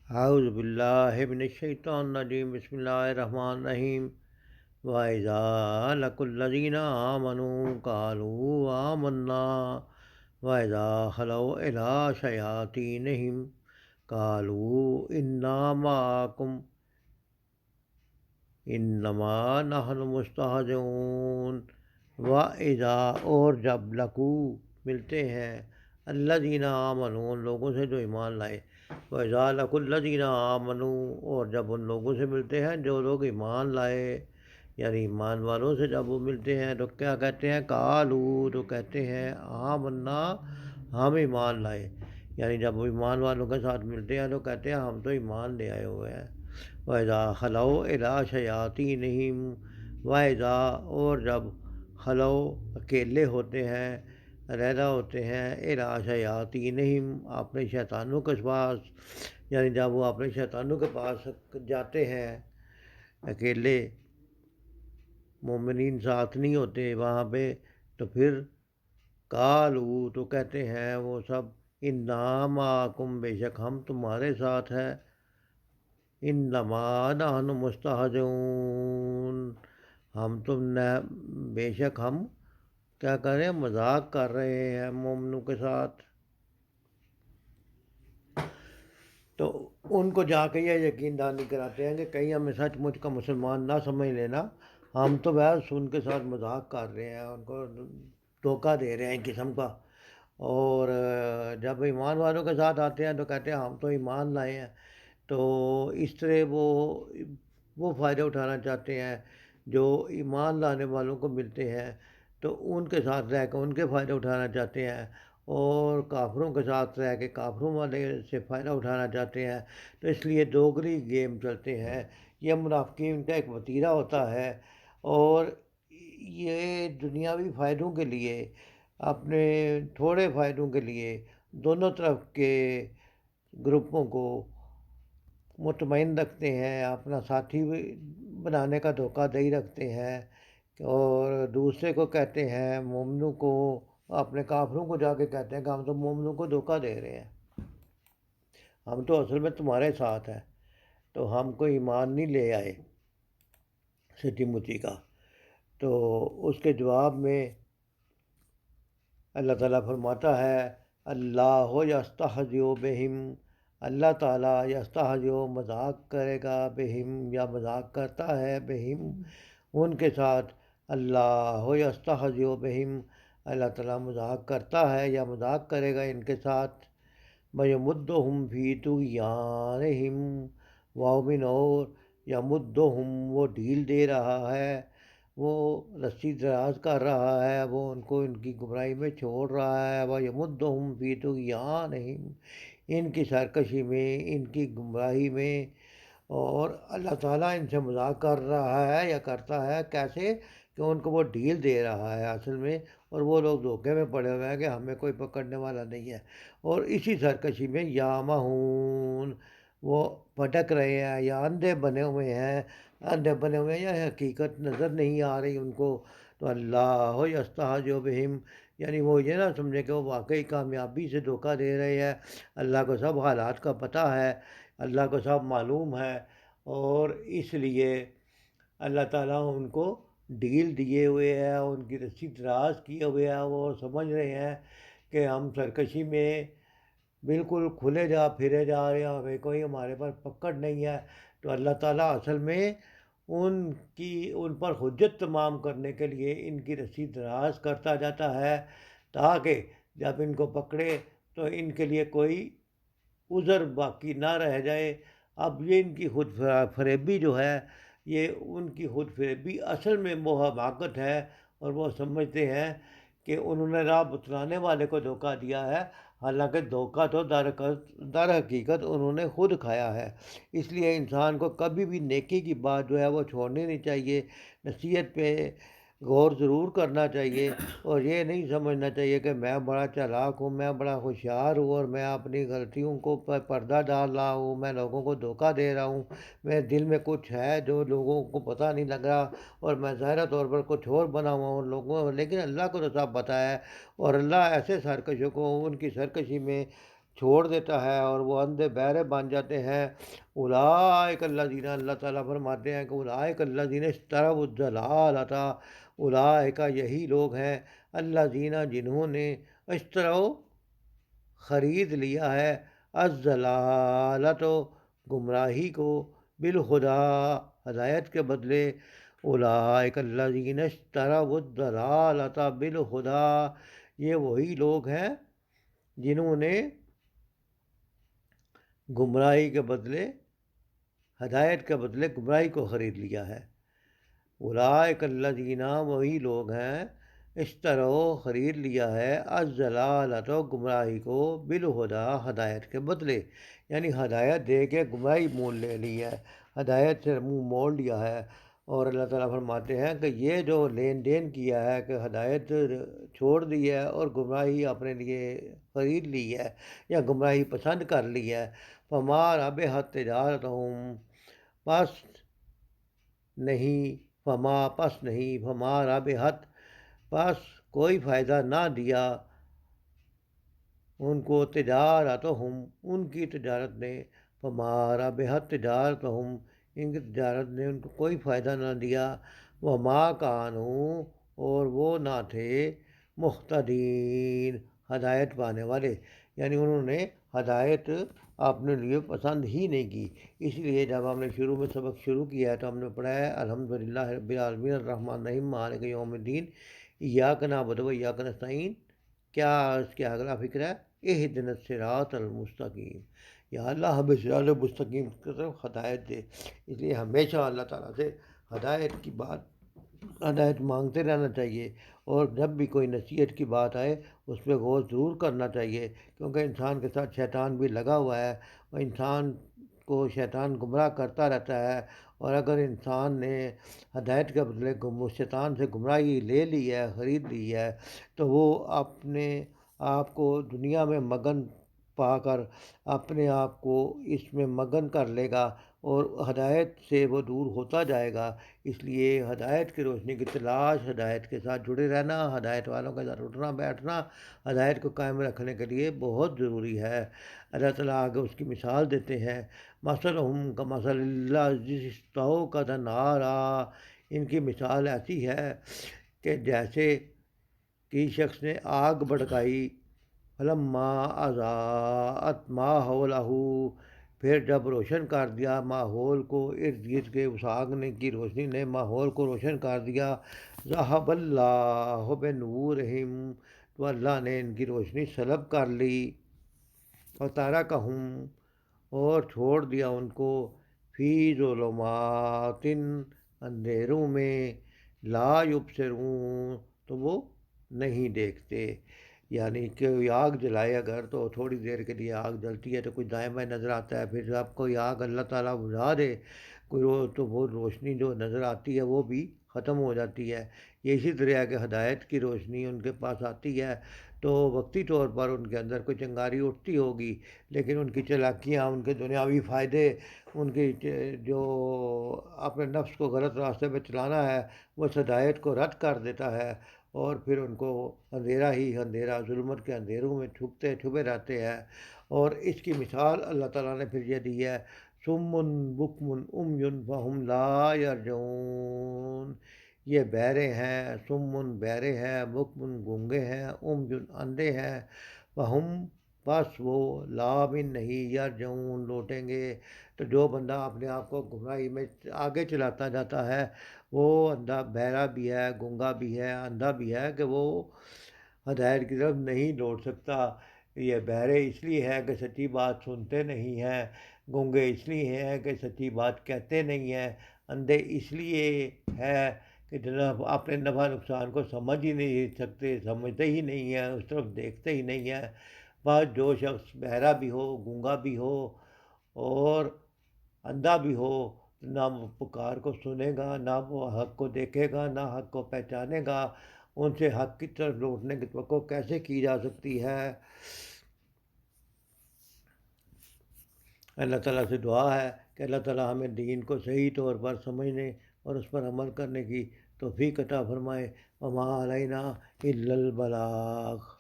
اعوذ باللہ من الشیطان الرجیم بسم اللہ الرحمن الرحیم وَإِذَا لَقُوا الَّذِينَ آمَنُوا قَالُوا آمَنَّا وَإِذَا خَلَوْا إِلَىٰ شَيَاطِینِهِمْ قَالُوا إِنَّا مَعَكُمْ إِنَّمَا نَحْنُ مُسْتَہْزِئُونَ وَإِذَا اور جب لقوا ملتے ہیں الذین آمنوا ان لوگوں سے جو ایمان لائے وَإِذَا لَقُوا الَّذِينَ آمَنُوا اور جب ان لوگوں سے ملتے ہیں جو لوگ ایمان لائے یعنی ایمان والوں سے جب وہ ملتے ہیں تو کیا کہتے ہیں قالوا تو کہتے ہیں آمنا ہم ایمان لائے یعنی جب وہ ایمان والوں کے ساتھ ملتے ہیں تو کہتے ہیں ہم تو ایمان لے آئے ہوئے ہیں وَإِذَا خَلَوْا إِلَىٰ شَيَاطِینِهِمْ وَإِذَا اور جب خلو اکیلے ہوتے ہیں علیحدہ ہوتے ہیں إِلَىٰ شَيَاطِینِهِمْ اپنے شیطانوں کے پاس یعنی جب وہ اپنے شیطانوں کے پاس جاتے ہیں اکیلے مومنین ساتھ نہیں ہوتے وہاں پہ تو پھر قالوا تو کہتے ہیں وہ سب انا معکم بے شک ہم تمہارے ساتھ ہیں انما نحن مستہزئون ہم بے شک ہم کیا کر رہے ہیں مذاق کر رہے ہیں مومنوں کے ساتھ تو ان کو جا کے یہ یقین دہانی کراتے ہیں کہ کہیں ہمیں سچ مچ کا مسلمان نہ سمجھ لینا ہم تو بس ان کے ساتھ مذاق کر رہے ہیں ان کو دھوکہ دے رہے ہیں ایک قسم کا اور جب ایمان والوں کے ساتھ آتے ہیں تو کہتے ہیں ہم تو ایمان لائے ہیں تو اس طرح وہ فائدہ اٹھانا چاہتے ہیں جو ایمان لانے والوں کو ملتے ہیں تو ان کے ساتھ رہ کے ان کے فائدہ اٹھانا چاہتے ہیں اور کافروں کے ساتھ رہ کے کافروں والے سے فائدہ اٹھانا چاہتے ہیں تو اس لیے دوگلی گیم چلتے ہیں یہ منافقین کا ایک وتیرہ ہوتا ہے اور یہ دنیاوی فائدوں کے لیے اپنے تھوڑے فائدوں کے لیے دونوں طرف کے گروپوں کو مطمئن رکھتے ہیں اپنا ساتھی بنانے کا دھوکہ دہی رکھتے ہیں اور دوسرے کو کہتے ہیں مومنوں کو اپنے کافروں کو جا کے کہتے ہیں کہ ہم تو مومنوں کو دھوکہ دے رہے ہیں ہم تو اصل میں تمہارے ساتھ ہیں تو ہم کو ایمان نہیں لے آئے سچی مچی کا تو اس کے جواب میں اللہ تعالیٰ فرماتا ہے اللہ یستہزئ بہم اللہ تعالیٰ یستہزئ مذاق کرے گا بہم یا مذاق کرتا ہے بہم ان کے ساتھ اللہ یستہزئ بہم اللہ تعالیٰ مذاق کرتا ہے یا مذاق کرے گا ان کے ساتھ وَيَمُدُّهُمْ فِي طُغْيَانِهِمْ واو من اور یمدہم وہ ڈھیل دے رہا ہے وہ رسی دراز کر رہا ہے وہ ان کو ان کی گمراہی میں چھوڑ رہا ہے وَيَمُدُّهُمْ فِي طُغْيَانِهِمْ ان کی سرکشی میں ان کی گمراہی میں اور اللہ تعالیٰ ان سے مذاق کر رہا ہے یا کرتا ہے کیسے کہ ان کو وہ ڈھیل دے رہا ہے اصل میں اور وہ لوگ دھوکے میں پڑے ہوئے ہیں کہ ہمیں کوئی پکڑنے والا نہیں ہے اور اسی سرکشی میں یامہون وہ بھٹک رہے ہیں یا اندھے بنے ہوئے ہیں یا حقیقت نظر نہیں آ رہی ان کو تو اللہ یستہزئ بہم یعنی وہ یہ نہ سمجھے کہ وہ واقعی کامیابی سے دھوکہ دے رہے ہیں اللہ کو سب حالات کا پتہ ہے اللہ کو سب معلوم ہے اور اس لیے اللہ تعالیٰ ان کو ڈھیل دیے ہوئے ہیں ان کی رسی دراز کیے ہوئے ہیں وہ سمجھ رہے ہیں کہ ہم سرکشی میں بالکل کھلے جا پھرے جا رہے ہیں ہمیں کوئی ہمارے پر پکڑ نہیں ہے تو اللہ تعالیٰ اصل میں ان پر حجت تمام کرنے کے لیے ان کی رسی دراز کرتا جاتا ہے تاکہ جب ان کو پکڑے تو ان کے لیے کوئی عذر باقی نہ رہ جائے اب یہ ان کی خود فریبی جو ہے یہ ان کی خود فریبی اصل میں وہ حماقت ہے اور وہ سمجھتے ہیں کہ انہوں نے راہ بتلانے والے کو دھوکہ دیا ہے حالانکہ دھوکہ تو در حقیقت انہوں نے خود کھایا ہے اس لیے انسان کو کبھی بھی نیکی کی بات جو ہے وہ چھوڑنی نہیں چاہیے نصیحت پہ غور ضرور کرنا چاہیے اور یہ نہیں سمجھنا چاہیے کہ میں بڑا چالاک ہوں میں بڑا ہوشیار ہوں اور میں اپنی غلطیوں کو پردہ ڈال رہا ہوں میں لوگوں کو دھوکہ دے رہا ہوں میرے دل میں کچھ ہے جو لوگوں کو پتہ نہیں لگ رہا اور میں ظاہرہ طور پر کچھ اور بنا ہوا ہوں لوگوں لیکن اللہ کو تو سب پتہ ہے اور اللہ ایسے سرکشوں کو ان کی سرکشی میں چھوڑ دیتا ہے اور وہ اندھے بہرے بن جاتے ہیں۔ اولئک الذین، اللہ تعالیٰ فرماتے ہیں کہ اولئک الذین اشتروا الضلالۃ، اولئک یہی لوگ ہیں، الذین جنہوں نے اشتروا خرید لیا ہے، الضلالۃ گمراہی کو، بالہدا ہدایت کے بدلے، اولئک الذین اشتروا الضلالۃ بالہدا، یہ وہی لوگ ہیں جنہوں نے گمراہی کے بدلے، ہدایت کے بدلے گمراہی کو خرید لیا ہے۔ اولئک الذین، وہی لوگ ہیں، اشتروا خرید لیا ہے، الضلالۃ گمراہی کو، بالہدا ہدایت کے بدلے، یعنی ہدایت دے کے گمراہی مول لے لی ہے، ہدایت سے منہ موڑ لیا ہے۔ اور اللہ تعالیٰ فرماتے ہیں کہ یہ جو لین دین کیا ہے کہ ہدایت چھوڑ دی ہے اور گمراہی اپنے لیے خرید لی ہے یا گمراہی پسند کر لی ہے، فما ربحت تجارتہم، پس نہیں، فما ربحت، پس کوئی فائدہ نہ دیا ان کو، تجارتہم، ان کی تجارت نے، فما ربحت تجارتہم، ان کی تجارت نے ان کو کوئی فائدہ نہ دیا، وما کانوا، اور وہ نہ تھے، مہتدین، ہدایت پانے والے، یعنی انہوں نے ہدایت اپنے لیے پسند ہی نہیں کی۔ اس لیے جب ہم نے شروع میں سبق شروع کیا ہے تو ہم نے پڑھا ہے الحمدللہ رب العالمین الرحمن الرحیم مالک یوم الدین، ایاک نعبد و ایاک نستعین، کیا اس کے اگلا فکر ہے، اہدنا الصراط المستقیم، یا اللہ ہمیں صراط مستقیم کی طرف ہدایت دے۔ اس لیے ہمیشہ اللہ تعالیٰ سے ہدایت مانگتے رہنا چاہیے، اور جب بھی کوئی نصیحت کی بات آئے اس پہ غور ضرور کرنا چاہیے، کیونکہ انسان کے ساتھ شیطان بھی لگا ہوا ہے، اور انسان کو شیطان گمراہ کرتا رہتا ہے، اور اگر انسان نے ہدایت کے بدلے شیطان سے گمراہی لے لی ہے، خرید لی ہے، تو وہ اپنے آپ کو دنیا میں مگن پا کر اپنے آپ کو اس میں مگن کر لے گا، اور ہدایت سے وہ دور ہوتا جائے گا۔ اس لیے ہدایت کی روشنی کی تلاش، ہدایت کے ساتھ جڑے رہنا، ہدایت والوں کے ساتھ اٹھنا بیٹھنا، ہدایت کو قائم رکھنے کے لیے بہت ضروری ہے۔ اللہ تعالیٰ آگے اس کی مثال دیتے ہیں، مثلہم کمثل الذی استوقد نارا، ان کی مثال ایسی ہے کہ جیسے کسی شخص نے آگ بھڑکائی، فلما اضاءت ما حولہ، پھر جب روشن کر دیا ماحول کو، ارد گرد کے اس آگ نے کی روشنی نے ماحول کو روشن کر دیا، ذہب اللہ بنورہم، تو اللہ نے ان کی روشنی سلب کر لی، وترکہم، اور چھوڑ دیا ان کو، فی ظلمات، اندھیروں میں، لا یبصرون، تو وہ نہیں دیکھتے۔ یعنی کہ آگ جلائے اگر تو تھوڑی دیر کے لیے آگ جلتی ہے تو کچھ دائیں بائیں نظر آتا ہے، پھر جب کوئی آگ اللہ تعالیٰ بجھا دے تو وہ روشنی جو نظر آتی ہے وہ بھی ختم ہو جاتی ہے۔ یہ اسی طرح ہے کہ ہدایت کی روشنی ان کے پاس آتی ہے تو وقتی طور پر ان کے اندر کوئی چنگاری اٹھتی ہوگی، لیکن ان کی چالاکیاں، ان کے دنیاوی فائدے، ان کی جو اپنے نفس کو غلط راستے پہ چلانا ہے، وہ اس ہدایت کو رد کر دیتا ہے، اور پھر ان کو اندھیرا ہی اندھیرا، ظلمت کے اندھیروں میں چھپے رہتے ہیں۔ اور اس کی مثال اللہ تعالیٰ نے پھر یہ دی ہے، صم بکم عمی فہم لا یرجعون، یہ بہرے ہیں، صم بہرے ہیں، بکم گونگے ہیں، عمی اندھے ہیں، فہم، بس وہ، لا من نہیں، یرجعون لوٹیں گے۔ تو جو بندہ اپنے آپ کو گمراہی میں آگے چلاتا جاتا ہے، وہ اندھا بہرا بھی ہے، گونگا بھی ہے، اندھا بھی ہے کہ وہ ہدایت کی طرف نہیں لوٹ سکتا۔ یہ بہرے اس لیے ہے کہ سچی بات سنتے نہیں ہیں، گونگے اس لیے ہیں کہ سچی بات کہتے نہیں ہیں، اندھے اس لیے ہے کہ جناب اپنے نفع نقصان کو سمجھ ہی نہیں سکتے، سمجھتے ہی نہیں ہیں، اس طرف دیکھتے ہی نہیں ہیں۔ بس جو شخص بہرا بھی ہو، گونگا بھی ہو اور اندھا بھی ہو، نہ وہ پکار کو سنے گا، نہ وہ حق کو دیکھے گا، نہ حق کو پہچانے گا، ان سے حق کی طرف لوٹنے کی توقع کیسے کی جا سکتی ہے؟ اللہ تعالیٰ سے دعا ہے کہ اللہ تعالیٰ ہمیں دین کو صحیح طور پر سمجھنے اور اس پر عمل کرنے کی توفیق عطا فرمائے۔ وما علینا الا البلاغ۔